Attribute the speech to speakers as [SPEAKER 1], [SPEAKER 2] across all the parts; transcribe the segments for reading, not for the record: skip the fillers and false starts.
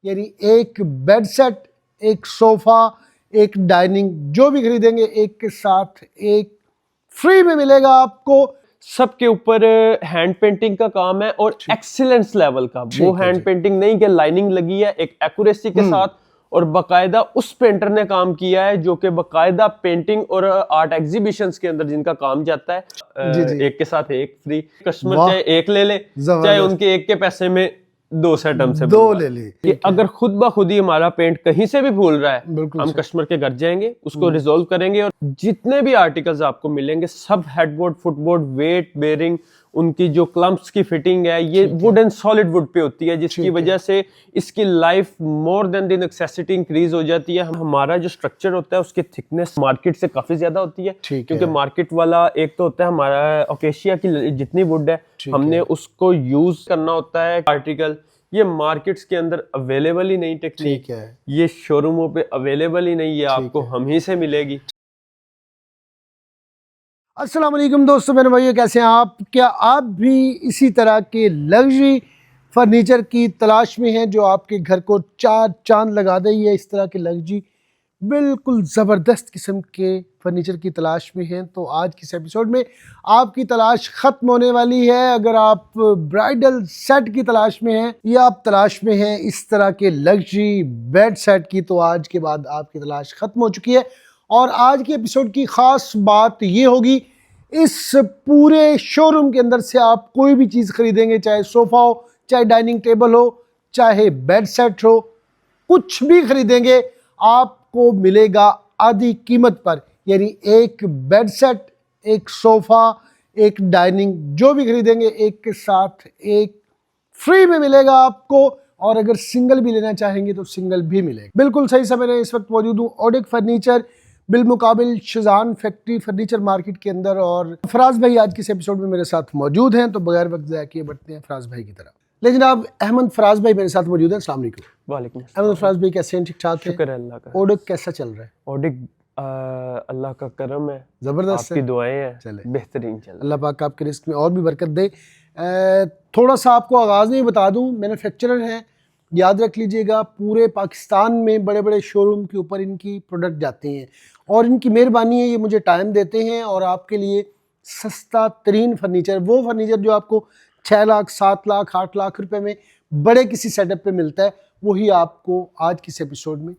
[SPEAKER 1] यानी एक bed set, एक सोफा, एक डाइनिंग, जो भी खरीदेंगे एक के साथ एक फ्री में मिलेगा आपको।
[SPEAKER 2] सबके ऊपर हैंड पेंटिंग का काम है और एक्सीलेंस लेवल का। वो हैंड पेंटिंग नहीं कि लाइनिंग लगी है, एक एक्यूरेसी के साथ और बकायदा उस पेंटर ने काम किया है जो कि बकायदा पेंटिंग और आर्ट एग्जीबिशंस के अंदर जिनका काम जाता है। एक के साथ एक फ्री। कस्टमर चाहे एक ले ले, चाहे उनके एक के पैसे में दो सेट हमसे
[SPEAKER 1] दो ले ले।
[SPEAKER 2] कि अगर खुद ब खुद ही हमारा पेंट कहीं से भी भूल रहा है, हम कस्टमर के घर जाएंगे, उसको रिजोल्व करेंगे और जितने भी आर्टिकल्स आपको मिलेंगे सब हेडबोर्ड, फुटबोर्ड, वेट बेयरिंग, उनकी जो क्लम्प्स की फिटिंग है ये वुड एंड सॉलिड वुड पे होती है, जिसकी वजह से इसकी life more than the necessity increase हो जाती है। हमारा जो स्ट्रक्चर होता है उसकी थिकनेस मार्केट से काफी ज्यादा होती है, क्योंकि मार्केट वाला एक तो होता है हमारा ओकेशिया की जितनी वुड है हमने उसको यूज करना होता है आर्टिकल। ये मार्केट्स के अंदर अवेलेबल ही नहीं टेक्निक है, ये शोरूमों पे अवेलेबल ही नहीं है, आपको हम ही से मिलेगी।
[SPEAKER 1] अस्सलाम वालेकुम दोस्तों, मेरे भाइयों, कैसे हैं आप? क्या आप भी इसी तरह के लग्जरी फर्नीचर की तलाश में हैं जो आपके घर को चार चांद लगा दे? या इस तरह के लग्जरी बिल्कुल ज़बरदस्त किस्म के फर्नीचर की तलाश में हैं तो आज के इस एपिसोड में आपकी तलाश ख़त्म होने वाली है। अगर आप ब्राइडल सेट की तलाश में हैं या आप तलाश में हैं इस तरह के लग्जरी बेड सेट की, तो आज के बाद आपकी तलाश ख़त्म हो चुकी है। और आज के एपिसोड की ख़ास बात ये होगी, इस पूरे शोरूम के अंदर से आप कोई भी चीज़ खरीदेंगे, चाहे सोफ़ा हो, चाहे डाइनिंग टेबल हो, चाहे बेड सेट हो, कुछ भी खरीदेंगे आपको मिलेगा आधी कीमत पर। यानी एक बेड सेट, एक सोफ़ा, एक डाइनिंग, जो भी खरीदेंगे एक के साथ एक फ्री में मिलेगा आपको। और अगर सिंगल भी लेना चाहेंगे तो सिंगल भी मिलेगा। बिल्कुल सही समय में इस वक्त मौजूद हूँ ओडिक फर्नीचर बिलमुकाबिल शाहजहान फैक्ट्री फर्नीचर मार्केट के अंदर, और फराज भाई आज के इस एपिसोड में मेरे साथ मौजूद हैं। तो बगैर वक्त ज़ाया किए बढ़ते हैं फराज भाई की तरफ। लेकिन अब अहमद फराज भाई मेरे साथ मौजूद हैं। अस्सलाम वालेकुम।
[SPEAKER 2] वालेकुम।
[SPEAKER 1] अहमद फराज भाई कैसे हैं? ठीक ठाक है,
[SPEAKER 2] शुक्र है अल्लाह का।
[SPEAKER 1] ओडिक कैसा चल रहा है?
[SPEAKER 2] ओडिक अल्लाह का करम है,
[SPEAKER 1] ज़बरदस्त
[SPEAKER 2] आपकी दुआएं हैं,
[SPEAKER 1] चले
[SPEAKER 2] बेहतरीन चल।
[SPEAKER 1] अल्लाह पाक आपके रिस्क में और भी बरकत दे। थोड़ा सा आपको आगाज़ में बता दूं, मैन्युफैक्चरर हैं, याद रख लीजिएगा। पूरे पाकिस्तान में बड़े बड़े शोरूम के ऊपर इनकी प्रोडक्ट जाते हैं और इनकी मेहरबानी है, ये मुझे टाइम देते हैं और आपके लिए सस्ता तरीन फर्नीचर, वो फर्नीचर जो आपको 6 लाख 7 लाख 8 लाख रुपए में बड़े किसी सेटअप पे मिलता है, वही आपको आज के इस एपिसोड में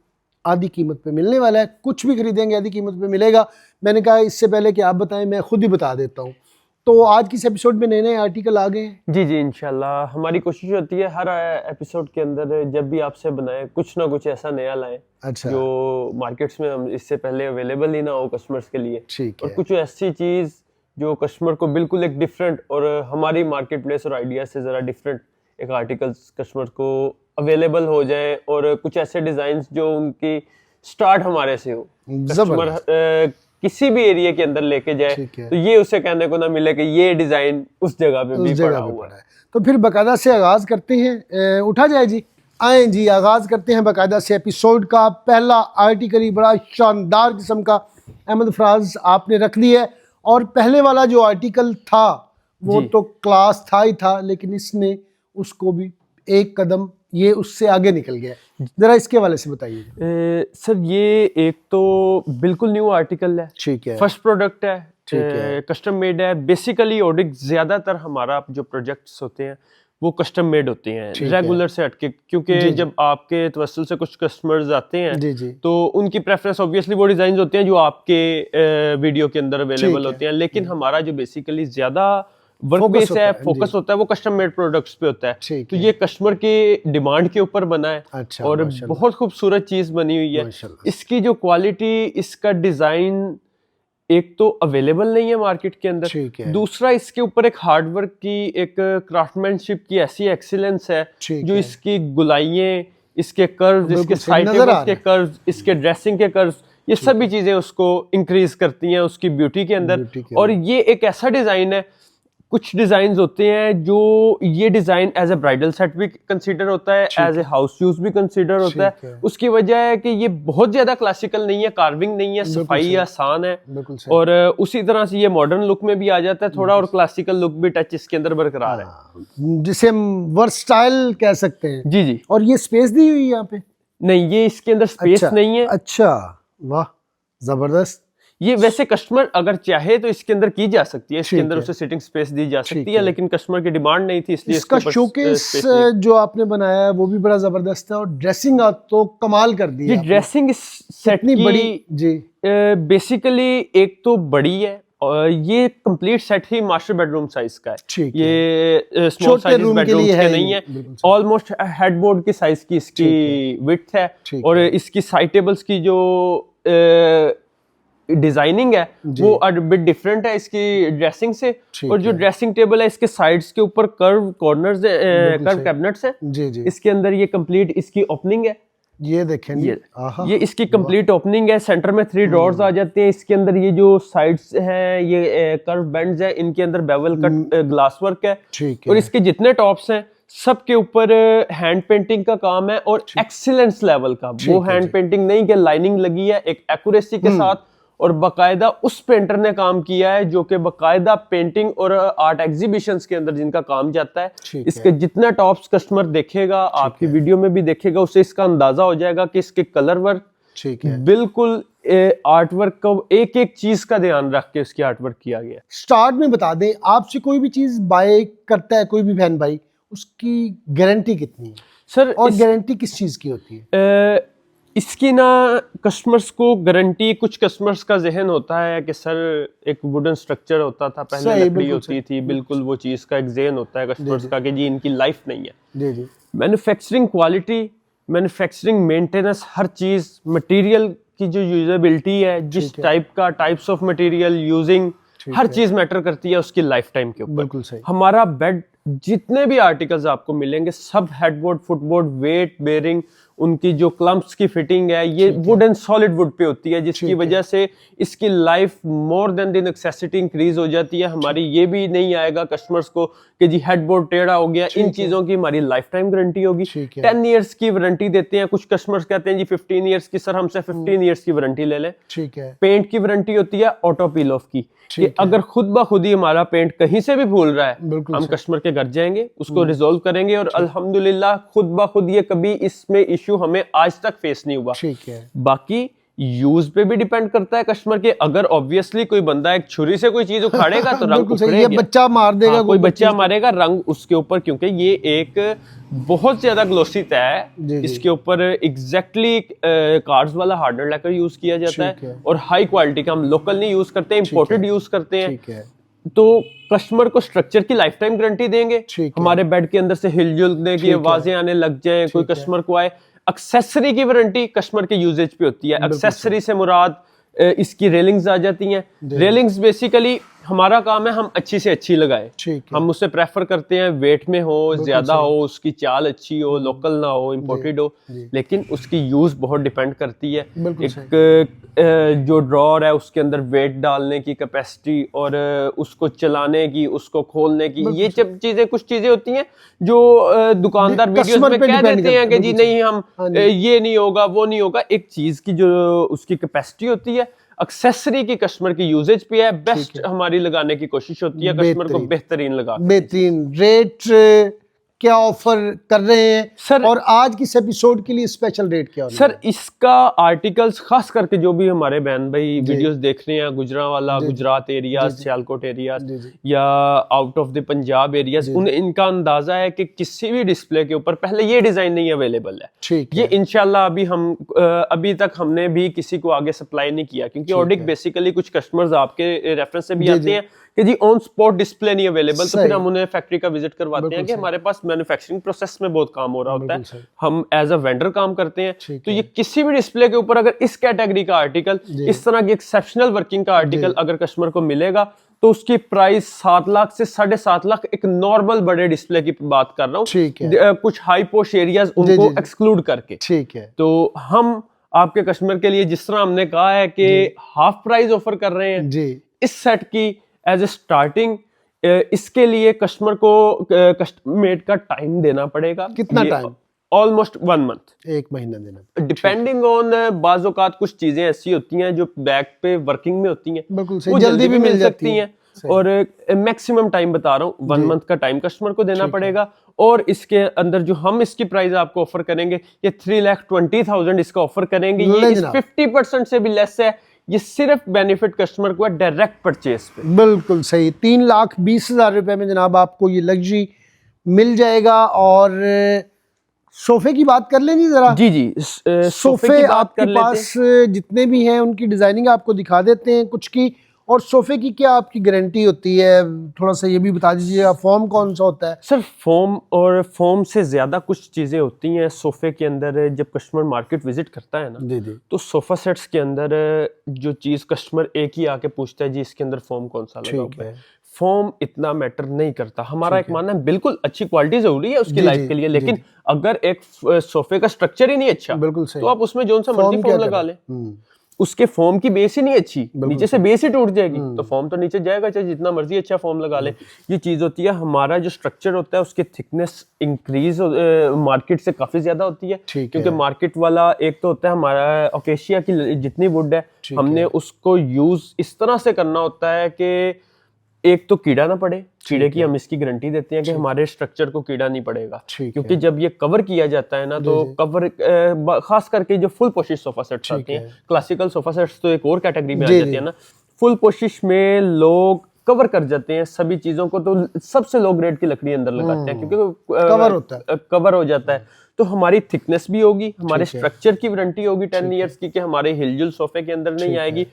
[SPEAKER 1] आधी कीमत पे मिलने वाला है। कुछ भी खरीदेंगे आधी कीमत पे मिलेगा। मैंने कहा इससे पहले कि आप बताएं, मैं खुद ही बता देता हूँ। तो आज की इस एपिसोड में नए नए आर्टिकल आ गए हैं।
[SPEAKER 2] जी जी, इंशाल्लाह हमारी कोशिश होती है हर एपिसोड के अंदर जब भी आपसे बनाए कुछ ना कुछ ऐसा नया लाएं।
[SPEAKER 1] अच्छा।
[SPEAKER 2] जो मार्केट्स में हम इससे पहले अवेलेबल ही ना हो कस्टमर्स के लिए।
[SPEAKER 1] ठीक है।
[SPEAKER 2] और कुछ ऐसी चीज़ जो कस्टमर को बिल्कुल एक डिफरेंट और हमारी मार्केट प्लेस और आइडिया से ज़रा डिफरेंट एक आर्टिकल्स कस्टमर को अवेलेबल हो जाए, और कुछ ऐसे डिज़ाइन जो उनकी स्टार्ट हमारे से हो, कस्टमर किसी भी एरिया के अंदर लेके जाए तो ये उसे कहने को ना मिले कि ये डिजाइन उस जगह पे भी पड़ा हुआ है।
[SPEAKER 1] तो फिर बाकायदा से आगाज करते हैं। उठा जाए जी, आए जी, आगाज करते हैं बाकायदा से एपिसोड का। पहला आर्टिकल ही बड़ा शानदार किस्म का अहमद फराज आपने रख लिया है, और पहले वाला जो आर्टिकल था वो तो क्लास था ही था, लेकिन इसने उसको भी एक कदम ये उससे आगे निकल गया। जरा इसके वाले से बताइए।
[SPEAKER 2] सर ये एक तो बिल्कुल न्यू आर्टिकल है, ठीक है, फर्स्ट प्रोडक्ट है, ठीक है, कस्टम मेड है। बेसिकली ओडिक ज्यादातर हमारा जो प्रोजेक्ट्स होते हैं वो कस्टम मेड होते हैं, रेगुलर से हटके, क्योंकि जब आपके तवस्सुल से कुछ कस्टमर्स आते हैं तो उनकी प्रेफरेंस ऑब्वियसली वो डिजाइन होते हैं जो आपके वीडियो के अंदर अवेलेबल होते हैं। लेकिन हमारा जो बेसिकली ज्यादा वर्क बेस है, फोकस होता है, वो कस्टम मेड प्रोडक्ट्स पे होता है। तो ये कस्टमर के डिमांड के ऊपर बना है। अच्छा, और बहुत खूबसूरत चीज बनी हुई है। इसकी जो क्वालिटी, इसका डिजाइन एक तो अवेलेबल नहीं है मार्केट के अंदर, दूसरा इसके ऊपर एक हार्डवर्क की, एक क्राफ्टमैनशिप की ऐसी एक्सीलेंस है जो इसकी गुलाइयां, इसके कर्व्स, इसके साइड टेबल्स के कर्व्स, इसके ड्रेसिंग के कर्व्स, ये सभी चीजें उसको इंक्रीज करती हैं उसकी ब्यूटी के अंदर। और ये एक ऐसा डिजाइन है कुछ डिजाइन होते हैं जो ये design as a bridal set भी कंसीडर होता है, एज ए हाउस यूज भी कंसीडर होता है। उसकी वजह है कि ये बहुत ज्यादा क्लासिकल नहीं है, कार्विंग नहीं है, सफाई आसान है, और उसी तरह से ये मॉडर्न लुक में भी आ जाता है थोड़ा, और क्लासिकल लुक भी टच इसके अंदर बरकरार है,
[SPEAKER 1] जिसे हम वर्सटाइल कह सकते हैं।
[SPEAKER 2] जी जी।
[SPEAKER 1] और ये स्पेस दी हुई है यहाँ पे?
[SPEAKER 2] नहीं, ये इसके अंदर स्पेस नहीं है।
[SPEAKER 1] अच्छा, वाह, जबरदस्त।
[SPEAKER 2] ये वैसे कस्टमर अगर चाहे तो इसके अंदर की जा सकती है, इसके अंदर उसे सिटिंग स्पेस दी जा सकती है, लेकिन कस्टमर की डिमांड नहीं थी, इसलिए
[SPEAKER 1] इसका शोकेस जो आपने बनाया है वो भी बड़ा जबरदस्त है, और ड्रेसिंग आप तो कमाल कर दी है।
[SPEAKER 2] ये ड्रेसिंग इस सेट की
[SPEAKER 1] बड़ी जी
[SPEAKER 2] बेसिकली एक तो बड़ी है, और ये कंप्लीट सेट ही मास्टर बेडरूम साइज का है। ये स्मॉल साइज बेडरूम के नहीं है, ऑलमोस्ट हेडबोर्ड की साइज की इसकी विड्थ है, और इसकी साइड टेबल्स की जो डिजाइनिंग है वो बिट डिफरेंट है इसकी ड्रेसिंग से, और जो ड्रेसिंग टेबल है इसके साइड्स के ऊपर कर्व कॉर्नर्स, कर्व कैबिनेट्स है जी जी। इसके अंदर ये कंप्लीट इसकी ओपनिंग है, ये देखें, ये इसकी कंप्लीट ओपनिंग है। सेंटर में 3 ड्रॉर्स आ जाते हैं, इसके अंदर ये जो साइड्स हैं ये कर्व बेंड्स है, इनके अंदर बेवल कट ग्लास वर्क है, और इसके जितने टॉप्स हैं सबके ऊपर हैंड पेंटिंग का काम है, और एक्सीलेंस लेवल का। वो हैंड पेंटिंग नहीं कि लाइनिंग लगी है, एक एक्यूरेसी के साथ, और बकायदा उस पेंटर ने काम किया है जो कि बकायदा पेंटिंग और आर्ट एग्जीबिशंस के अंदर जिनका काम जाता है। इसके जितना टॉप्स कस्टमर देखेगा, आपकी वीडियो में भी देखेगा, उसे इसका अंदाजा हो जाएगा कि इसके कलर वर्क बिल्कुल आर्ट वर्क का एक एक चीज का ध्यान रख के उसकी आर्ट वर्क किया गया।
[SPEAKER 1] स्टार्ट में बता दें, आपसे कोई भी चीज बाय करता है कोई भी बहन भाई, उसकी गारंटी कितनी है
[SPEAKER 2] सर?
[SPEAKER 1] और गारंटी किस चीज की होती है?
[SPEAKER 2] इसकी ना कस्टमर्स को गारंटी, कुछ कस्टमर्स का जहन होता है कि सर एक वुडन स्ट्रक्चर होता था पहले, लकड़ी होती थी, बिल्कुल वो चीज का एक जहन होता है कस्टमर्स का कि जी इनकी लाइफ नहीं है।
[SPEAKER 1] जी जी।
[SPEAKER 2] मैन्युफैक्चरिंग क्वालिटी, मैन्युफैक्चरिंग मेंटेनेंस, हर चीज, मटेरियल की जो यूजेबिलिटी है, जिस टाइप का टाइप्स ऑफ मटेरियल यूजिंग, हर चीज मैटर करती है उसकी लाइफ टाइम के ऊपर।
[SPEAKER 1] बिल्कुल सही।
[SPEAKER 2] हमारा बेड जितने भी आर्टिकल्स आपको मिलेंगे सब हेडबोर्ड, फुटबोर्ड, वेट बेयरिंग, उनकी जो क्लम्प्स की फिटिंग है ये वुड एंड सॉलिड वुड पे होती है, जिसकी वजह से इसकी life more than the necessity increase हो जाती है। हमारी ये भी नहीं आएगा कस्टमर्स को कि जी हेडबोर्ड टेढ़ा हो गया, इन चीजों की हमारी लाइफ टाइम गारंटी होगी। 10 इयर्स की वारंटी देते हैं, कुछ कस्टमर्स कहते हैं जी 15 इयर्स की, सर हमसे 15 इयर्स की वारंटी ले लें।
[SPEAKER 1] ठीक है।
[SPEAKER 2] पेंट की वारंटी होती है ऑटो पील ऑफ की, कि अगर खुद ब खुद ही हमारा पेंट कहीं से भी भूल रहा है, हम कस्टमर के घर जाएंगे, उसको रिजोल्व करेंगे, और अल्हम्दुलिल्लाह खुद ब खुद ये कभी इसमें इश्यू हमें आज तक फेस नहीं हुआ।
[SPEAKER 1] ठीक है।
[SPEAKER 2] बाकी यूज पे भी डिपेंड करता है कस्टमर के, अगर ऑब्वियसली कोई बंदा एक छुरी से कोई चीज उखाड़ेगा तो रंग उखड़ेगा,
[SPEAKER 1] ये बच्चा मार देगा,
[SPEAKER 2] कोई बच्चा मारेगा रंग उसके ऊपर, क्योंकि ये एक बहुत ज्यादा ग्लोसी तय है, इसके ऊपर एग्जैक्टली कार्ड्स वाला हार्डनर लैकर यूज किया जाता है, और हाई क्वालिटी का, हम लोकल नहीं यूज करते, इंपोर्टेड यूज करते हैं। तो कस्टमर को स्ट्रक्चर की लाइफ टाइम गारंटी देंगे, हमारे बेड के अंदर से हिलजुलने की आवाजें आने लग जाए, कोई कस्टमर को आए। एक्सेसरी की वारंटी कस्टमर के यूजेज पे होती है। एक्सेसरी से मुराद इसकी रेलिंग्स आ जाती हैं। रेलिंग्स बेसिकली हमारा काम है हम अच्छी से अच्छी लगाएं, हम उसे प्रेफर करते हैं वेट में हो, ज्यादा हो, उसकी चाल अच्छी हो, लोकल ना हो, इंपोर्टेड हो, लेकिन उसकी यूज बहुत डिपेंड करती है। एक जो ड्रॉर है उसके अंदर वेट डालने की कैपेसिटी, और उसको चलाने की, उसको खोलने की, ये जब चीजें, कुछ चीजें होती हैं जो दुकानदार वीडियोस में कह देते हैं कि जी नहीं हम ये नहीं होगा, वो नहीं होगा। एक चीज की जो उसकी कैपेसिटी होती है, एक्सेसरी की कस्टमर की यूजेज पे है, बेस्ट हमारी लगाने की कोशिश होती है, कस्टमर को बेहतरीन लगा।
[SPEAKER 1] बेहतरीन रेट क्या ऑफर कर रहे हैं
[SPEAKER 2] सर?
[SPEAKER 1] और आज किस एपिसोड के लिए स्पेशल रेट क्या
[SPEAKER 2] सर? इसका आर्टिकल्स खास करके जो भी हमारे बहन भाई वीडियोस देख रहे हैं, गुजरांवाला, गुजरात एरियाज, सियालकोट एरियाज या out of the Punjab areas, इनका अंदाजा है कि किसी भी डिस्प्ले के ऊपर पहले ये डिजाइन नहीं अवेलेबल है। ये इंशाल्लाह अभी तक हमने भी किसी को आगे सप्लाई नहीं किया, क्योंकि ऑडिक बेसिकली कुछ कस्टमर्स आपके रेफरेंस से भी आते हैं कि जी ऑन स्पॉट डिस्प्ले नहीं अवेलेबल, तो फिर हम उन्हें फैक्ट्री का विजिट करवाते हैं कि हमारे पास मैन्युफैक्चरिंग प्रोसेस में बहुत काम हो रहा होता है, हम एज अ वेंडर काम करते हैं। तो ये किसी भी डिस्प्ले के ऊपर अगर इस कैटेगरी का आर्टिकल, इस तरह की एक्सेप्शनल वर्किंग का आर्टिकल अगर कस्टमर को मिलेगा, तो उसकी प्राइस 7 लाख से 7.5 लाख, एक नॉर्मल बड़े डिस्प्ले की बात कर रहा हूँ, कुछ हाई पोश एरियाज उनको एक्सक्लूड करके।
[SPEAKER 1] ठीक है।
[SPEAKER 2] तो हम आपके कस्टमर के लिए जिस तरह हमने कहा है कि हाफ प्राइस ऑफर कर रहे हैं, इस सेट की एज ए स्टार्टिंग इसके लिए कस्टमर को कस्टम मेड का टाइम देना पड़ेगा।
[SPEAKER 1] कितना टाइम?
[SPEAKER 2] ऑलमोस्ट 1 मंथ,
[SPEAKER 1] 1 महीना देना,
[SPEAKER 2] डिपेंडिंग ऑन बाज़ औक़ात कुछ चीजें ऐसी होती हैं जो बैक पे वर्किंग में होती हैं,
[SPEAKER 1] बिल्कुल
[SPEAKER 2] वो जल्दी भी मिल सकती हैं।
[SPEAKER 1] सही।
[SPEAKER 2] और मैक्सिमम टाइम बता रहा हूँ 1 मंथ का टाइम कस्टमर को देना पड़ेगा। और इसके अंदर जो हम इसकी प्राइस आपको ऑफर करेंगे ये 3,20,000 इसका ऑफर करेंगे। ये 50% से भी लेस है। ये सिर्फ बेनिफिट कस्टमर को है डायरेक्ट परचेज पे।
[SPEAKER 1] बिल्कुल सही, 3,20,000 रुपए में जनाब आपको ये लग्जरी मिल जाएगा। और सोफे की बात कर लें जी जरा।
[SPEAKER 2] जी जी,
[SPEAKER 1] सोफे आपके पास जितने भी हैं उनकी डिजाइनिंग आपको दिखा देते हैं कुछ की, और सोफे की क्या आपकी गारंटी होती है, थोड़ा सा ये भी बता दीजिएगा। फोम कौन सा होता है?
[SPEAKER 2] सर फोम और फोम से ज्यादा कुछ चीजें होती हैं सोफे के अंदर। जब कस्टमर मार्केट विजिट करता है ना, तो सोफा सेट्स के अंदर जो चीज कस्टमर एक ही आके पूछता है जी इसके अंदर फोम कौन सा लगा हुआ है। फोम इतना मैटर नहीं करता। हमारा एक मानना है बिल्कुल अच्छी क्वालिटी जरूरी है उसकी लाइफ के लिए, लेकिन अगर एक सोफे का स्ट्रक्चर ही नहीं अच्छा,
[SPEAKER 1] बिल्कुल सही,
[SPEAKER 2] तो आप उसमें जो सा मर्जी फोम लगा लें, उसके फॉर्म की बेस ही नहीं अच्छी, नीचे से बेस ही टूट जाएगी, तो फॉर्म तो नीचे जाएगा चाहे जितना मर्जी अच्छा फॉर्म लगा ले। ये चीज होती है, हमारा जो स्ट्रक्चर होता है उसकी थिकनेस इंक्रीज मार्केट से काफी ज्यादा होती है, क्योंकि मार्केट वाला एक तो होता है हमारा ओकेशिया की जितनी वुड है, हमने उसको यूज इस तरह से करना होता है कि एक तो कीड़ा ना पड़े। कीड़े की हम इसकी गारंटी देते हैं कि हमारे स्ट्रक्चर को कीड़ा नहीं पड़ेगा, क्योंकि जब ये कवर किया जाता है ना, तो कवर खास करके जो फुल पोशिश सोफा सेट्स आते हैं, क्लासिकल सोफा सेट्स तो एक और कैटेगरी में आ जाती है ना, फुल पोशिश में लोग कवर कर जाते हैं सभी चीजों को, तो सबसे लो ग्रेड की लकड़ी अंदर लगाते हैं, क्योंकि
[SPEAKER 1] कवर होता है,
[SPEAKER 2] कवर हो जाता है। तो हमारी थिकनेस भी होगी, हमारे स्ट्रक्चर की वारंटी होगी 10 इयर्स की, कि हमारे हिलजुल सोफे के अंदर नहीं आएगी।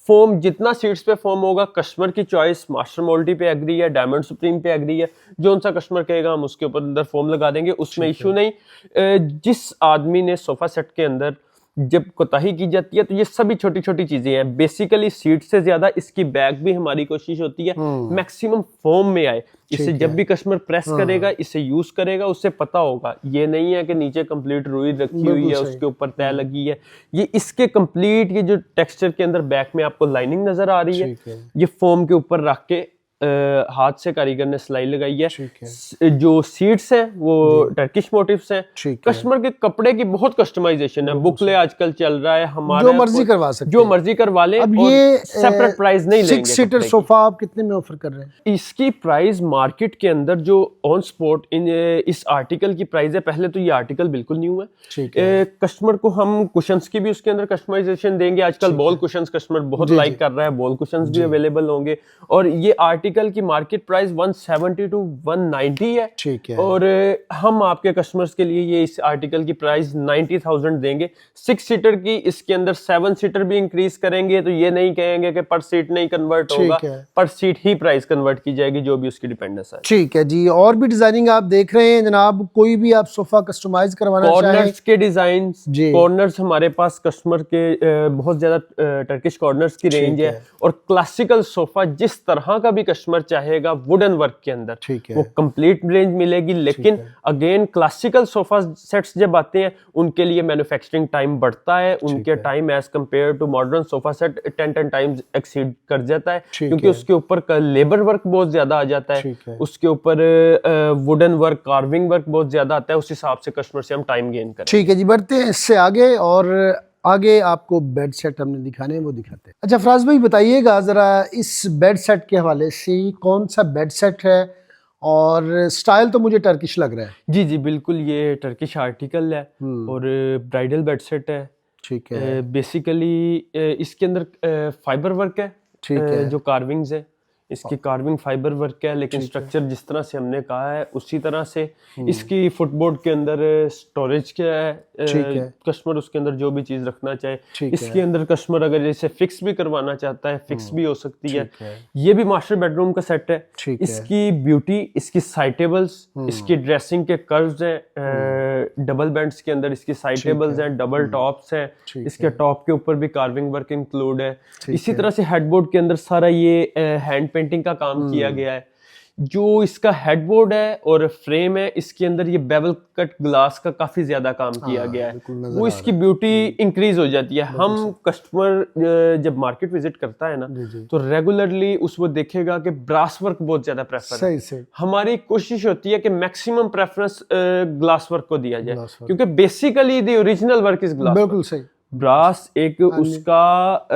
[SPEAKER 2] फोम जितना सीट्स पे फोम होगा, कस्टमर की चॉइस, मास्टर मोल्टी पे एग्री है, डायमंड सुप्रीम पे एग्री है, जो सा कस्टमर कहेगा हम उसके ऊपर अंदर फोम लगा देंगे, उसमें इशू नहीं। जिस आदमी ने सोफा सेट के अंदर जब कोताही की जाती है, तो ये सभी छोटी छोटी चीजें हैं। बेसिकली सीट से ज्यादा इसकी बैक भी हमारी कोशिश होती है मैक्सिमम फोम में आए। इसे जब भी कस्टमर प्रेस करेगा, इसे यूज करेगा, उससे पता होगा ये नहीं है कि नीचे कंप्लीट रुई रखी हुई है, उसके ऊपर तय लगी है। ये इसके कंप्लीट ये जो टेक्सचर के अंदर बैक में आपको लाइनिंग नजर आ रही है, ये फोम के ऊपर रख के हाथ से कारीगर ने सिलाई लगाई है। जो सीट्स हैं वो टर्किश मोटिव्स हैं। कस्टमर के कपड़े की बहुत कस्टमाइजेशन है, बुकले आजकल चल रहा है, हमारा
[SPEAKER 1] जो मर्जी करवा सकते हैं,
[SPEAKER 2] जो मर्जी करवा लें।
[SPEAKER 1] अब
[SPEAKER 2] और
[SPEAKER 1] ये
[SPEAKER 2] सेपरेट प्राइस नहीं लेंगे।
[SPEAKER 1] 6 सीटर सोफा आप कितने में ऑफर कर रहे हैं?
[SPEAKER 2] इसकी प्राइस मार्केट के अंदर जो ऑन स्पॉट इस आर्टिकल की प्राइस है, पहले तो ये आर्टिकल बिल्कुल न्यू है। कस्टमर को हम कुशंस की भी उसके अंदर कस्टमाइजेशन देंगे। आजकल बॉल कुशंस कस्टमर बहुत लाइक कर रहा है, बॉल कुशंस भी अवेलेबल होंगे। और ये आर्टिकल की मार्केट प्राइस 170 to 190 है, ठीक है। और हम आपके कस्टमर्स के लिए ये इस आर्टिकल की प्राइस 90,000 देंगे। 6 सीटर की, इसके अंदर 7 सीटर भी इंक्रीज करेंगे, तो ये नहीं कहेंगे कि पर सीट नहीं कन्वर्ट होगा, पर सीट ही प्राइस कन्वर्ट की जाएगी, जो भी उसकी डिपेंडेंस है।
[SPEAKER 1] ठीक है जी। और भी डिजाइनिंग आप देख रहे हैं जनाब, कोई भी आप सोफा कस्टमाइज करवाना चाहें?
[SPEAKER 2] कॉर्नर्स के डिजाइन, कॉर्नर्स हमारे पास कस्टमर के बहुत ज्यादा टर्किश कॉर्नर्स की रेंज है। और क्लासिकल सोफा जिस तरह का भी कस्टमर चाहेगा वुडन वर्क के अंदर, वो कंप्लीट रेंज मिलेगी। लेकिन अगेन क्लासिकल सोफा सेट्स जब आते हैं, उनके लिए मैन्युफैक्चरिंग टाइम बढ़ता है, उनके time as compare to modern sofa set 10 times exceed कर जाता है, क्योंकि उसके ऊपर लेबर वर्क बहुत ज्यादा आ जाता है, उसके ऊपर वुडन वर्क, कार्विंग वर्क बहुत ज्यादा आता है। उस हिसाब से कस्टमर से हम टाइम गेन करें।
[SPEAKER 1] ठीक है जी, बढ़ते हैं इससे आगे, और आगे आपको बेड सेट हमने दिखाने हैं, वो दिखाते हैं। अच्छा फराज भाई बताइएगा जरा, इस बेड सेट के हवाले से कौन सा बेड सेट है, और स्टाइल तो मुझे टर्किश लग रहा है।
[SPEAKER 2] जी जी बिल्कुल, ये टर्किश आर्टिकल है और ब्राइडल बेड सेट है।
[SPEAKER 1] ठीक है।
[SPEAKER 2] बेसिकली इसके अंदर फाइबर वर्क है, ठीक है। जो कार्विंग्स है, इसकी कार्विंग फाइबर वर्क है, लेकिन स्ट्रक्चर जिस तरह से हमने कहा है उसी तरह से। इसकी फुटबोर्ड के अंदर स्टोरेज क्या है, कस्टमर उसके अंदर जो भी चीज रखना चाहे, इसके अंदर कस्टमर अगर इसे फिक्स भी करवाना चाहता है, फिक्स भी हो सकती है। ये भी मास्टर बेडरूम का सेट है। इसकी ब्यूटी, इसकी साइड टेबल्स, इसकी ड्रेसिंग के कर्व्स हैं, डबल बेड्स के अंदर इसकी साइड टेबल्स हैं, डबल टॉप्स हैं, इसके टॉप के ऊपर भी कार्विंग वर्क इंक्लूड है। इसी तरह से हेडबोर्ड के अंदर सारा ये हैंड पेंटिंग का काम किया गया है। जो इसका हेडबोर्ड है और फ्रेम है, इसके अंदर ये बेवल कट ग्लास का काफी ज्यादा काम किया गया है, वो इसकी ब्यूटी इंक्रीज हो जाती है। हम कस्टमर जब मार्केट विजिट करता है ना, तो रेगुलरली उसको देखेगा कि ब्रास वर्क बहुत ज्यादा प्रेफर है। हमारी कोशिश होती है कि मैक्सिमम प्रेफरेंस ग्लास वर्क को दिया जाए, क्योंकि basically the original work is glass. बिल्कुल सही। ब्रास एक उसका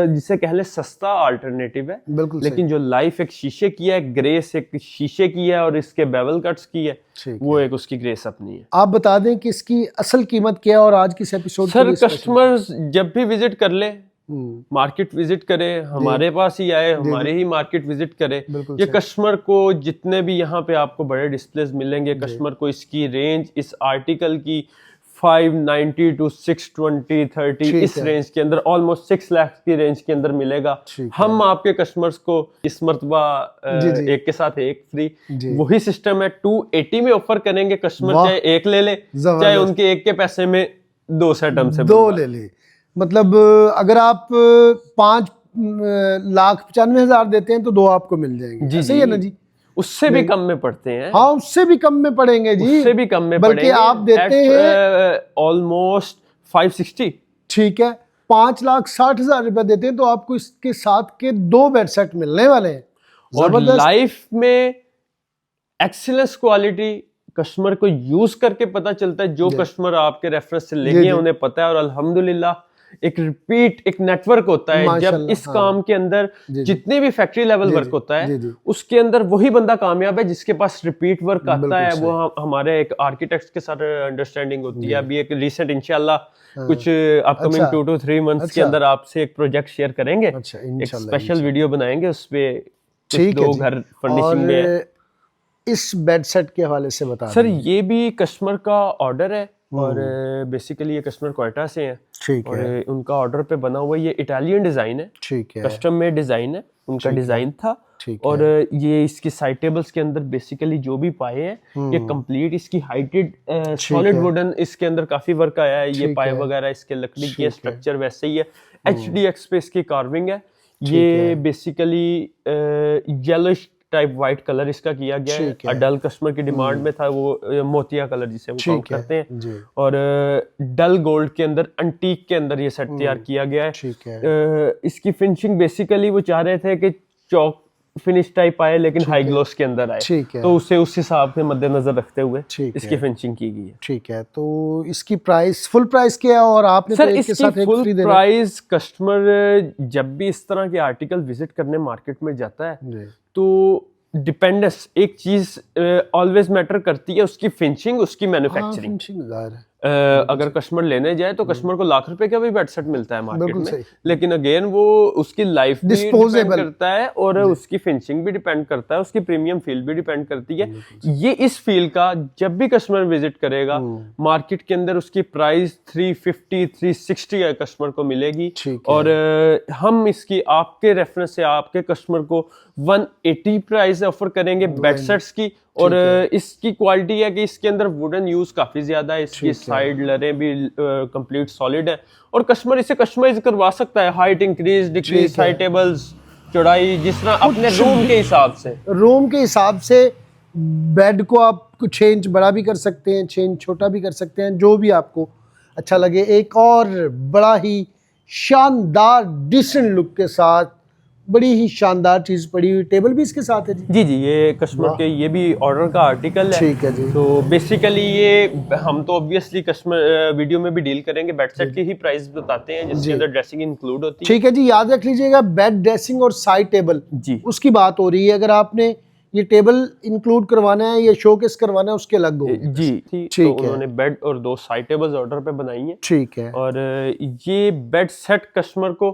[SPEAKER 2] जिसे कह ले सस्ता अल्टरनेटिव है, लेकिन जो लाइफ एक शीशे की है, ग्रेस एक शीशे की है और इसके बेवल कट्स की है, वो एक उसकी ग्रेस अपनी है।
[SPEAKER 1] आप बता दें कि इसकी असल कीमत क्या है और आज किस एपिसोड
[SPEAKER 2] सर कस्टमर्स जब भी विजिट कर ले, मार्केट विजिट करे, हमारे पास ही आए, हमारे ही मार्केट विजिट करे, ये कस्टमर को जितने भी यहाँ पे आपको बड़े डिस्प्लेस मिलेंगे, कस्टमर को इसकी रेंज इस आर्टिकल की 590 to 620 30 इस रेंज के अंदर, ऑलमोस्ट 6 लाख की रेंज के अंदर मिलेगा। हम आपके कस्टमर्स को इस मर्तबा एक के साथ एक फ्री, वही सिस्टम है 280 में ऑफर करेंगे। कस्टमर चाहे एक ले ले, चाहे उनके एक के पैसे में 2 सेट हमसे
[SPEAKER 1] दो ले ले। मतलब अगर आप 5,95,000 देते हैं तो 2 आपको मिल जाएंगे। सही है ना जी?
[SPEAKER 2] उससे भी कम में पड़ते हैं।
[SPEAKER 1] हाँ, उससे भी कम में पड़ेंगे जी,
[SPEAKER 2] उससे भी कम में
[SPEAKER 1] बल्कि आप देते हैं
[SPEAKER 2] ऑलमोस्ट 560।
[SPEAKER 1] ठीक है, 5,60,000 रुपए देते हैं तो आपको इसके साथ के 2 बेड सेट मिलने वाले हैं।
[SPEAKER 2] और लाइफ में एक्सीलेंस क्वालिटी कस्टमर को यूज करके पता चलता है। जो कस्टमर आपके रेफरेंस से ले गए उन्हें पता है, और अल्हम्दुलिल्लाह एक रिपीट एक नेटवर्क होता है। जब इस काम के अंदर जितने भी फैक्ट्री लेवल वर्क होता है, उसके अंदर वही बंदा कामयाब है जिसके पास रिपीट वर्क आता है। वो हमारे एक आर्किटेक्ट्स के साथ अंडरस्टैंडिंग होती है। अभी एक रिसेंट इंशाल्लाह कुछ अपकमिंग 2 to 3 मंथ्स के अंदर आपसे एक प्रोजेक्ट शेयर करेंगे, एक स्पेशल वीडियो बनाएंगे, उस पे 2 घर फर्निशिंग में।
[SPEAKER 1] इस बेड सेट के हवाले से बता
[SPEAKER 2] सर, ये भी कस्टमर का ऑर्डर है और बेसिकली ये कस्टमर क्वेटा से हैं।
[SPEAKER 1] ठीक
[SPEAKER 2] और
[SPEAKER 1] है।
[SPEAKER 2] उनका ऑर्डर पे बना हुआ ये इटालियन डिजाइन है।
[SPEAKER 1] ठीक है।
[SPEAKER 2] कस्टम मेड डिजाइन है, उनका डिजाइन था। और ये इसकी साइड टेबल्स के अंदर बेसिकली जो भी पाए हैं, ये कंप्लीट इसकी हाइटेड सॉलिड वुडन, इसके अंदर काफी वर्क आया है। ये पाए वगैरह इसके लकड़ी के स्ट्रक्चर वैसे ही है। HDX पे इसकी कार्विंग है। ये basically yellowish type white colour इसका किया गया है। डल कस्टमर की डिमांड में था, वो मोतिया कलर जिसे वो काम करते हैं। और डल गोल्ड के अंदर, अंटीक के अंदर ये सेट तैयार किया गया है। इसकी फिनिशिंग बेसिकली वो चाह रहे थे कि चौक फिनिश टाइप आए, लेकिन हाई ग्लोस के अंदर आए, तो उसे उस हिसाब से मद्देनजर रखते हुए इसकी फिनिशिंग की गई है।
[SPEAKER 1] ठीक है। तो इसकी प्राइस, फुल प्राइस क्या है? और आपने
[SPEAKER 2] सर इसकी फुल प्राइस, कस्टमर जब भी इस तरह के आर्टिकल विजिट करने मार्केट में जाता है, तो डिपेंडेंस एक चीज ऑलवेज मैटर करती है, उसकी फिनिशिंग, उसकी मैन्युफैक्चरिंग। अगर कस्टमर लेने जाए तो कस्टमर को लाख रुपए का भी बेड सेट मिलता है मार्केट में, लेकिन अगेन वो उसकी लाइफ भी डिपेंड करता है और उसकी फिनिशिंग भी डिपेंड करता है, उसकी प्रीमियम फील भी डिपेंड करती है। ये इस फील का जब भी कस्टमर विजिट करेगा मार्केट के अंदर, उसकी प्राइस 350 360 कस्टमर को मिलेगी। और हम इसकी आपके रेफरेंस से आपके कस्टमर को 180 प्राइस ऑफर करेंगे बेड सेट्स की। और इसकी क्वालिटी है कि इसके अंदर वुडन यूज काफी ज्यादा है, इसकी साइड लरें भी कंप्लीट सॉलिड है, और कस्टमर इसे कस्टमाइज करवा सकता है। Height increase decrease, side tables, चौड़ाई, जिस तरह अपने रूम के हिसाब से, बेड को आप कुछ 6 इंच बड़ा भी कर सकते हैं, 6 इंच छोटा भी कर सकते हैं, जो भी आपको अच्छा लगे। एक और बड़ा ही शानदार डिसेंट लुक के साथ बड़ी ही शानदार चीज पड़ी हुई टेबल भी इसके साथ है जी। जी, ये कस्टमर के ये भी ऑर्डर का आर्टिकल है।
[SPEAKER 1] ठीक है जी।
[SPEAKER 2] तो बेसिकली ये हम तो ऑब्वियसली कस्टमर वीडियो में भी डील करेंगे, बेड सेट की ही प्राइस बताते हैं जिसके अंदर ड्रेसिंग इंक्लूड होती है।
[SPEAKER 1] ठीक है जी, याद रख लीजिएगा, बेड ड्रेसिंग और साइड टेबल जी, उसकी बात हो रही है। अगर आपने ये टेबल इंक्लूड करवाना है या शोकेस करवाना है, उसके अलग होगी
[SPEAKER 2] जी। ठीक है। उन्होंने बेड और 2 साइड टेबल्स ऑर्डर पे बनाई है।
[SPEAKER 1] ठीक है।
[SPEAKER 2] और ये बेड सेट कस्टमर को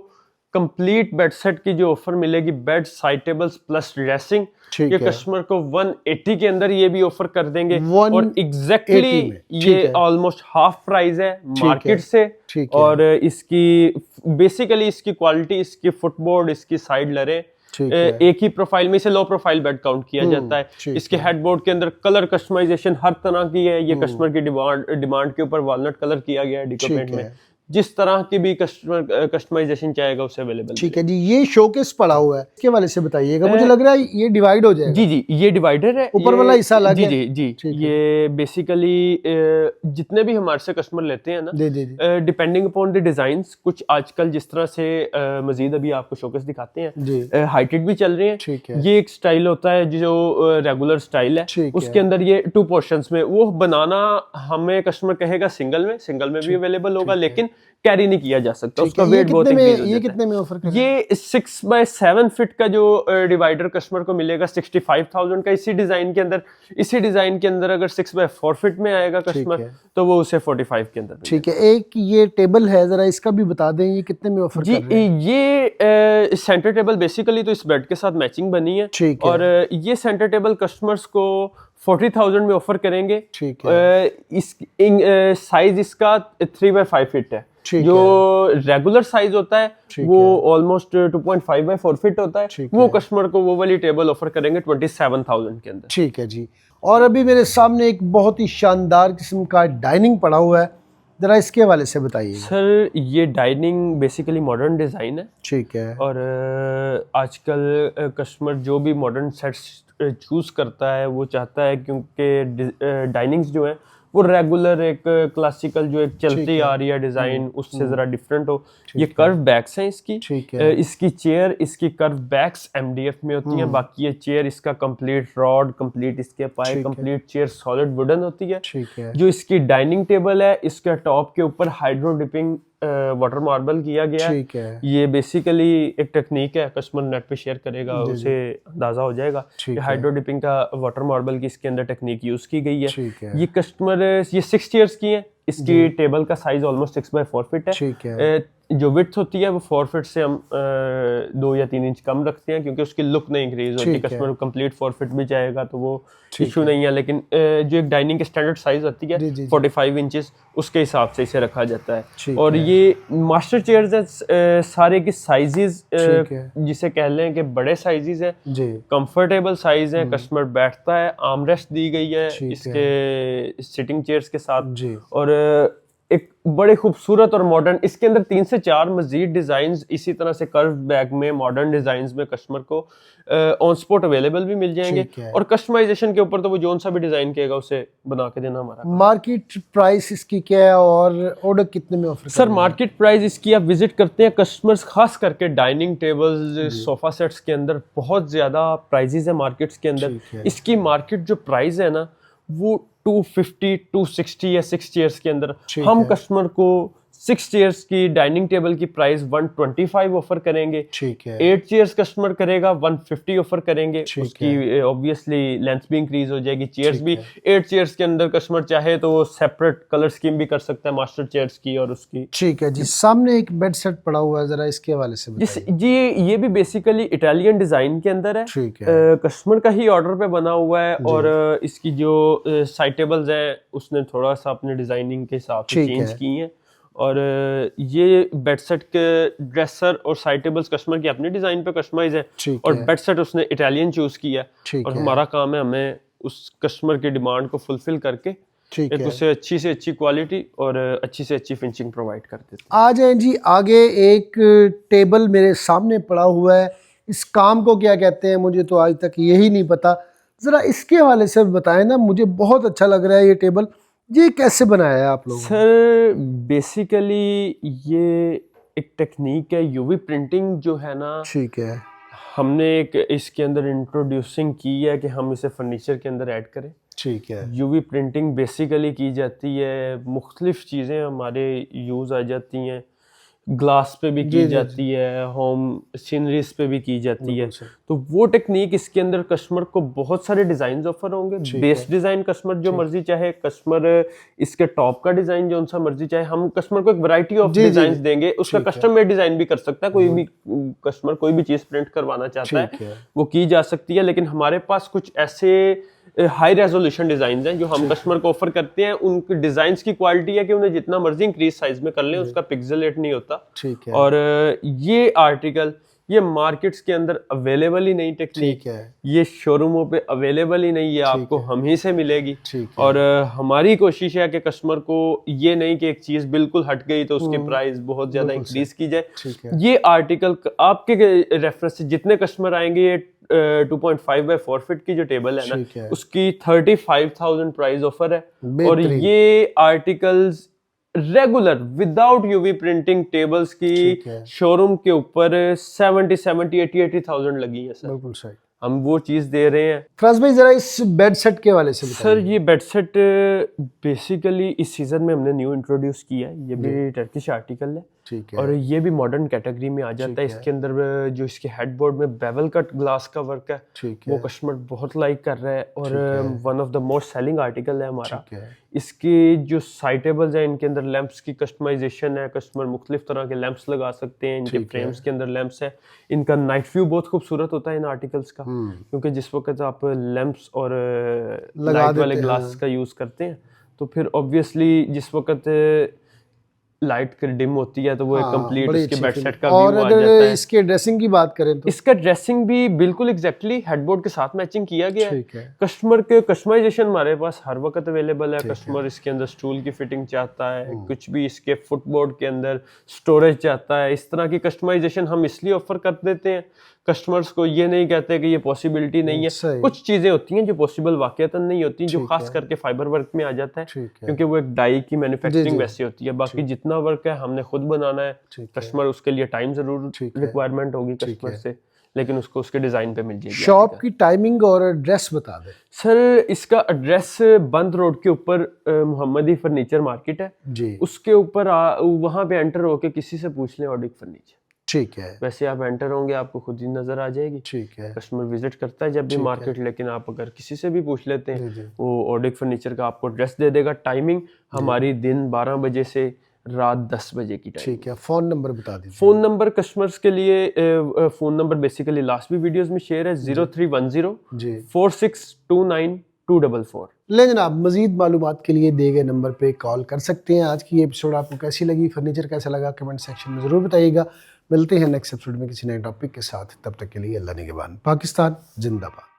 [SPEAKER 2] कंप्लीट बेड सेट की जो ऑफर मिलेगी, bed, side tables plus dressing, ये कस्टमर को 180 के अंदर ये भी ऑफर कर देंगे। और एग्जैक्टली ये ऑलमोस्ट हाफ प्राइस है मार्केट से। और इसकी बेसिकली इसकी क्वालिटी, इसकी फुटबोर्ड, इसकी साइड लरे एक ही प्रोफाइल में, इसे लो प्रोफाइल बेड काउंट किया जाता है। इसके हेडबोर्ड के अंदर कलर कस्टमाइजेशन हर तरह की है। ये कस्टमर की डिमांड के ऊपर वॉलनट कलर किया गया है डिको पेंट में। जिस तरह की भी कस्टमर कस्टमाइजेशन चाहेगा उसे अवेलेबल।
[SPEAKER 1] ठीक है जी, ये शोकेस पड़ा हुआ है, इसके वाले से बताइएगा। मुझे लग रहा है ये डिवाइड हो जाएगा।
[SPEAKER 2] जी जी, ये डिवाइडर है,
[SPEAKER 1] ऊपर वाला हिस्सा अलग है।
[SPEAKER 2] जी जी जी, ये बेसिकली जितने भी हमारे से कस्टमर लेते हैं ना, डिपेंडिंग अपॉन द डिजाइन्स, कुछ आजकल जिस तरह से मजीद अभी आपको शोकेस दिखाते हैं, हाइटेड भी चल रहे हैं। ये एक स्टाइल होता है जो रेगुलर स्टाइल है, उसके अंदर ये 2 पोर्शंस में वो बनाना हमें कस्टमर कहेगा सिंगल में भी अवेलेबल होगा, लेकिन कैरी नहीं किया जा सकता, उसका वेट बहुत इंक्रीज हो जाता है।
[SPEAKER 1] ये कितने में ऑफर कर रहे
[SPEAKER 2] हैं? ये 6x7 फीट का जो डिवाइडर कस्टमर को मिलेगा 65,000 का। इसी डिजाइन के अंदर अगर 6x4 फीट में आएगा कस्टमर तो वो उसे 45 के अंदर।
[SPEAKER 1] ठीक है, एक ये टेबल है, जरा इसका भी बता दें, ये कितने में ऑफर कर रहे हैं?
[SPEAKER 2] ये सेंटर टेबल बेसिकली तो इस बेड के साथ मैचिंग बनी है, और ये सेंटर टेबल कस्टमर्स को 40,000 में ऑफर करेंगे।
[SPEAKER 1] ठीक है,
[SPEAKER 2] साइज इसका 3x5 फीट है। जो रेगुलर साइज होता है वो ऑलमोस्ट 2.5x4 फीट होता है। वो कस्टमर को वो वाली टेबल ऑफर करेंगे 27,000 के अंदर।
[SPEAKER 1] ठीक है जी। और अभी मेरे सामने एक बहुत ही शानदार किस्म का डाइनिंग पड़ा हुआ है, जरा इसके हवाले से बताइए।
[SPEAKER 2] सर, ये डाइनिंग बेसिकली मॉडर्न डिजाइन है।
[SPEAKER 1] ठीक है, और
[SPEAKER 2] आजकल कस्टमर जो भी मॉडर्न सेट्स चूज करता है वो चाहता है, क्योंकि डाइनिंग्स जो है वो रेगुलर एक क्लासिकल जो एक चलती आ रही है डिजाइन उससे जरा डिफरेंट हो। ये कर्व बैक्स हैं इसकी। इसकी चेयर, इसकी कर्व बैक्स MDF में होती हैं। बाकी ये चेयर इसका कंप्लीट रॉड, कंप्लीट इसके पाए, कंप्लीट चेयर सॉलिड वुडन होती है। जो इसकी डाइनिंग टेबल है, इसके टॉप के ऊपर हाइड्रो डिपिंग वाटर मार्बल किया गया है। ये बेसिकली एक टेक्निक है, कस्टमर नेट पे शेयर करेगा उसे अंदाजा हो जाएगा कि हाइड्रो डिपिंग का वाटर मार्बल की इसके अंदर टेक्निक यूज की गई है। ये कस्टमर ये 6 चेयर्स की है। इसकी टेबल का साइज ऑलमोस्ट 6x4 फीट है। जो विड्थ होती है वो 4 फीट से हम 2 या 3 इंच कम रखते हैं, क्योंकि उसकी लुक नहीं इंक्रीज होती। कस्टमर कंप्लीट 4 फीट भी जाएगा तो वो इशू नहीं है, लेकिन जो एक डाइनिंग की स्टैंडर्ड साइज होती है 45 इंचेस, उसके हिसाब से इसे रखा जाता है। और ये मास्टर चेयर्स है, सारे की साइजेस जिसे कह लें कि बड़े साइजेस है, कंफर्टेबल साइज है, कस्टमर बैठता है, आर्मरेस्ट दी गई है इसके सिटिंग चेयर्स के साथ। और एक बड़े खूबसूरत और मॉडर्न, इसके अंदर 3 से 4 मजीद डिजाइन इसी तरह से कर्व बैग में मॉडर्न डिजाइन में कस्टमर को ऑन स्पॉट अवेलेबल भी मिल जाएंगे। और कस्टमाइजेशन के ऊपर तो वो जोन सा भी डिजाइन कहेगा उसे बना के देना हमारा।
[SPEAKER 1] मार्केट प्राइस इसकी क्या है और ऑर्डर कितने में ऑफर?
[SPEAKER 2] सर, मार्केट प्राइस इसकी आप विजिट करते हैं, कस्टमर्स खास करके डाइनिंग टेबल्स, सोफा सेट्स के अंदर बहुत ज्यादा प्राइजेस है मार्केट्स के अंदर। इसकी मार्केट जो प्राइस है ना वो 250, 260 या 6 चेयर्स के अंदर हम कस्टमर को 6 चेयर्स की डाइनिंग टेबल की प्राइस 125 ऑफर करेंगे। 8 चेयर्स कस्टमर करेगा 150 ऑफर करेंगे। उसकी ऑब्वियसली लेंथ भी इंक्रीज हो जाएगी। चेयर्स भी 8 चेयर्स के अंदर कस्टमर चाहे तो वो सेपरेट कलर स्कीम भी कर सकता है मास्टर चेयर्स की और उसकी।
[SPEAKER 1] ठीक है जी। सामने एक बेड सेट पड़ा हुआ है, जरा इसके हवाले से बताइए।
[SPEAKER 2] जी, ये भी बेसिकली इटालियन डिजाइन के अंदर है। कस्टमर का ही ऑर्डर पे बना हुआ है, और इसकी जो साइड टेबल्स है उसने थोड़ा सा अपने डिजाइनिंग के हिसाब से चेंज की है। और ये बेड सेट के ड्रेसर और साइड टेबल्स कस्टमर की अपनी डिजाइन पे कस्टमाइज है, और बेड सेट उसने इटालियन चूज किया है। और हमारा काम है हमें उस कस्टमर की डिमांड को फुलफिल करके एक उसे अच्छी से अच्छी क्वालिटी और अच्छी से अच्छी फिनिशिंग प्रोवाइड कर देते हैं।
[SPEAKER 1] आ जाए जी आगे। एक टेबल मेरे सामने पड़ा हुआ है, इस काम को क्या कहते हैं मुझे तो आज तक यही नहीं पता, जरा इसके हवाले से बताएं ना। मुझे बहुत अच्छा लग रहा है ये टेबल, ये कैसे बनाया है आप लोगों ने?
[SPEAKER 2] सर, बेसिकली ये एक टेक्निक है, यूवी प्रिंटिंग जो है ना।
[SPEAKER 1] ठीक है,
[SPEAKER 2] हमने एक इसके अंदर इंट्रोड्यूसिंग की है कि हम इसे फर्नीचर के अंदर ऐड करें।
[SPEAKER 1] ठीक है,
[SPEAKER 2] यूवी प्रिंटिंग बेसिकली की जाती है, मुख्तलिफ चीज़ें हमारे यूज़ आ जाती हैं, ग्लास पे भी की जाती है, होम सीनरीज पे भी की जाती है। तो वो टेक्निक इसके अंदर कस्टमर को बहुत सारे डिजाइन ऑफर होंगे। बेस डिजाइन कस्टमर जो मर्जी चाहे, कस्टमर इसके टॉप का डिजाइन जो सा मर्जी चाहे, हम कस्टमर को एक वैरायटी ऑफ डिजाइन देंगे। उसका कस्टम मेड डिजाइन भी कर सकता है, कोई भी कस्टमर कोई भी चीज प्रिंट करवाना चाहता है वो की जा सकती है। लेकिन हमारे पास कुछ ऐसे हाई रेजोल्यूशन डिजाइन हैं जो हम कस्टमर को ऑफर करते हैं। उनके डिजाइन्स की क्वालिटी है कि उन्हें जितना मर्जी इंक्रीज साइज में कर लें उसका पिक्सेलेट नहीं होता।
[SPEAKER 1] ठीक है।
[SPEAKER 2] और ये आर्टिकल ये मार्केट्स के अंदर अवेलेबल ही नहीं टेक्निक
[SPEAKER 1] ठीक है,
[SPEAKER 2] ये शोरूमों पे अवेलेबल ही नहीं, ये आपको हम ही से मिलेगी। और हमारी कोशिश है कि कस्टमर को ये नहीं कि एक चीज बिल्कुल हट गई तो उसकी प्राइस बहुत ज्यादा इंक्रीज की जाए। ये आर्टिकल आपके रेफरेंस से जितने कस्टमर आएंगे, ये 2.5 बाय 4 फीट की जो टेबल है ना, उसकी 35,000 प्राइस ऑफर है। और ये articles regular without UV printing tables की शोरूम के ऊपर 80,000 लगी है सर। बिल्कुल सही, हम वो चीज दे रहे हैं।
[SPEAKER 1] फराज भाई जरा इस बेड सेट के वाले से
[SPEAKER 2] सर, ये बेड सेट बेसिकली इस सीजन में हमने न्यू इंट्रोड्यूस किया है। ये भी टर्किश आर्टिकल है, ठीक है, और ये भी मॉडर्न कैटेगरी में आ जाता है। इसके अंदर जो इसके हेडबोर्ड में बेवल कट ग्लास का वर्क है, वो कस्टमर बहुत लाइक कर रहा है और one of the most selling article है हमारा। इसकी जो साइटेबल्स है, इनके अंदर लैंप्स की कस्टमाइजेशन है, कस्टमर मुख्तलिफ तरह के लैंप्स लगा सकते हैं। इनके फ्रेम्स के अंदर लैंप्स है। इनका नाइट व्यू बहुत खूबसूरत होता है इन आर्टिकल्स का, क्योंकि जिस वक्त आप लैंप्स और लाइट वाले ग्लास का यूज करते हैं तो फिर ऑब्वियसली जिस वक्त लाइट कर डिम होती है तो वो एक कंप्लीट इसके बेड सेट का
[SPEAKER 1] और
[SPEAKER 2] व्यू आ
[SPEAKER 1] अगर
[SPEAKER 2] जाता है।
[SPEAKER 1] इसके ड्रेसिंग की बात करें तो
[SPEAKER 2] इसका ड्रेसिंग भी बिल्कुल एग्जैक्टली हेडबोर्ड के साथ मैचिंग किया गया है। कस्टमर के कस्टमाइजेशन हमारे पास हर वक्त अवेलेबल है। कस्टमर इसके अंदर स्टूल की फिटिंग चाहता है, कुछ भी इसके फुटबोर्ड के अंदर स्टोरेज चाहता है, इस तरह की कस्टमाइजेशन हम इसलिए ऑफर कर देते हैं कस्टमर्स को। ये नहीं कहते कि ये पॉसिबिलिटी नहीं है। कुछ चीजें होती हैं जो पॉसिबल वाकईतन नहीं होती, जो खास करके फाइबर वर्क में आ जाता है, क्योंकि वो एक डाई की मैन्युफैक्चरिंग वैसी होती है। बाकी जितना वर्क है हमने खुद बनाना है। कस्टमर उसके लिए टाइम जरूर रिक्वायरमेंट होगी कस्टमर से, लेकिन उसको उसके डिजाइन पे मिल जाएगी।
[SPEAKER 1] शॉप की टाइमिंग और एड्रेस बता दें
[SPEAKER 2] सर। इसका एड्रेस बंद रोड के ऊपर मोहम्मदी फर्नीचर मार्केट है जी, उसके ऊपर वहां पे एंटर होके किसी से पूछ लें ऑडिक फर्नीचर, ठीक है। वैसे आप एंटर होंगे आपको खुद ही नजर आ जाएगी, ठीक है। कस्टमर विजिट करता है जब भी मार्केट, लेकिन आप अगर किसी से भी पूछ लेते हैं वो ऑडिक फर्नीचर का आपको एड्रेस दे देगा। टाइमिंग हमारी दिन 12 बजे से रात 10 बजे की टाइम,
[SPEAKER 1] ठीक है। फोन नंबर बता दीजिए।
[SPEAKER 2] फोन नंबर कस्टमर्स के लिए फोन नंबर बेसिकली लास्ट भी वीडियोस में शेयर है 0310 4629 244।
[SPEAKER 1] ले जनाब, मजीद मालूमात के लिए दिए गए नंबर पे कॉल कर सकते हैं। आज की एपिसोड आपको कैसी लगी, फर्नीचर कैसा लगा, कमेंट सेक्शन में ज़रूर बताइएगा। मिलते हैं नेक्स्ट एपिसोड में किसी नए टॉपिक के साथ। तब तक के लिए अल्लाह निगहबान। पाकिस्तान जिंदाबाद।